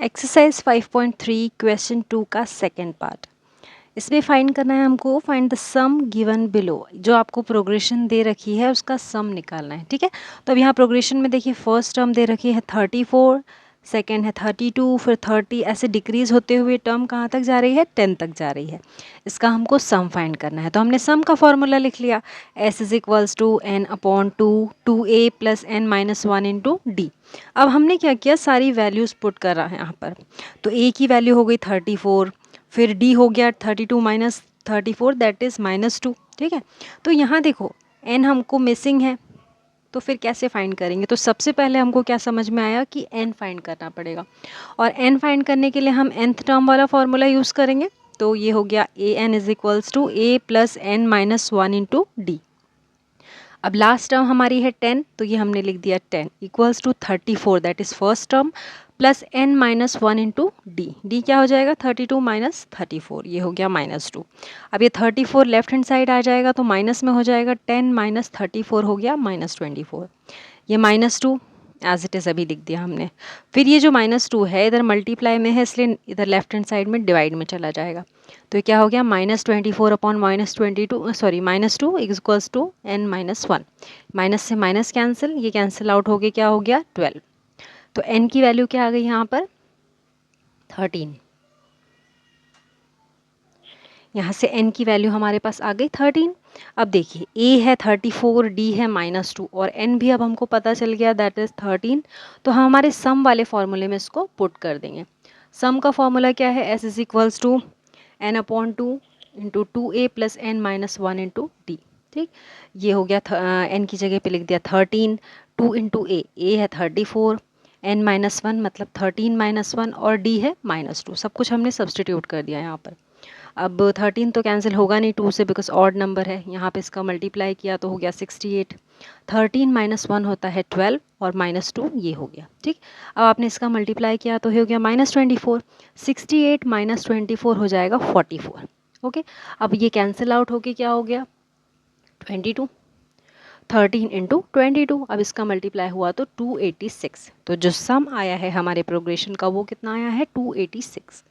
Exercise 5.3 question 2 का second part. इसमें find करना है हमको, find the sum given below. जो आपको प्रोग्रेशन दे रखी है उसका सम निकालना है, ठीक है। तो अब यहाँ प्रोग्रेशन में देखिए फर्स्ट टर्म दे रखी है 34, सेकेंड है 32, फिर 30, ऐसे डिक्रीज होते हुए टर्म कहाँ तक जा रही है, 10 तक जा रही है। इसका हमको सम फाइंड करना है। तो हमने सम का फॉर्मूला लिख लिया, s is equals to n upon two a plus n minus one into d. अब हमने क्या किया, सारी वैल्यूज़ पुट कर रहा है यहाँ पर। तो a की वैल्यू हो गई 34, फिर d हो गया 32 माइनस 34 दैट इज़ -2, ठीक है। तो यहाँ देखो n हमको मिसिंग है, तो फिर कैसे फाइंड करेंगे। तो सबसे पहले हमको क्या समझ में आया कि n फाइंड करना पड़ेगा, और n फाइंड करने के लिए हम nth टर्म वाला फॉर्मूला यूज़ करेंगे। तो ये हो गया an is equals to a plus n minus one into d. अब लास्ट टर्म हमारी है 10, तो ये हमने लिख दिया 10 equals to 34 that is first term plus n minus one into d. D क्या हो जाएगा, 32 माइनस 34, ये हो गया -2। अब ये 34 लेफ्ट हैंड साइड आ जाएगा तो माइनस में हो जाएगा, 10 माइनस 34 हो गया -24। ये -2 एज इट इज़ अभी लिख दिया हमने। फिर ये जो -2 है इधर मल्टीप्लाई में है, इसलिए इधर लेफ्ट हैंड साइड में डिवाइड में चला जाएगा। तो ये क्या हो गया, -24 upon -22, sorry -2 equals to n minus one. Minus से माइनस कैंसिल, ये कैंसिल आउट हो गया, क्या हो गया 12। तो n की वैल्यू क्या आ गई यहाँ पर 13। यहाँ से n की वैल्यू हमारे पास आ गई 13। अब देखिए a है 34, d है -2 और n भी अब हमको पता चल गया दैट इज़ 13। तो हम हमारे सम वाले फॉर्मूले में इसको पुट कर देंगे। सम का फॉर्मूला क्या है, s is equals to n upon two into two a plus n minus one into d, ठीक। ये हो गया n की जगह पे लिख दिया 13, 2 इंटू ए है 34, n माइनस वन मतलब 13 माइनस वन और d है -2। सब कुछ हमने सब्सटीट्यूट कर दिया यहाँ पर। अब 13 तो कैंसिल होगा नहीं 2 से, बिकॉज ऑड नंबर है। यहाँ पे इसका मल्टीप्लाई किया तो हो गया 68। 13 माइनस वन होता है 12 और -2 ये हो गया, ठीक। अब आपने इसका मल्टीप्लाई किया तो हो गया -24। 68 माइनस 24 हो जाएगा 44, ओके। अब ये कैंसिल आउट होके क्या हो गया 22। 13 इंटू 22, अब इसका मल्टीप्लाई हुआ तो 286। तो जो सम आया है हमारे प्रोग्रेशन का वो कितना आया है 286।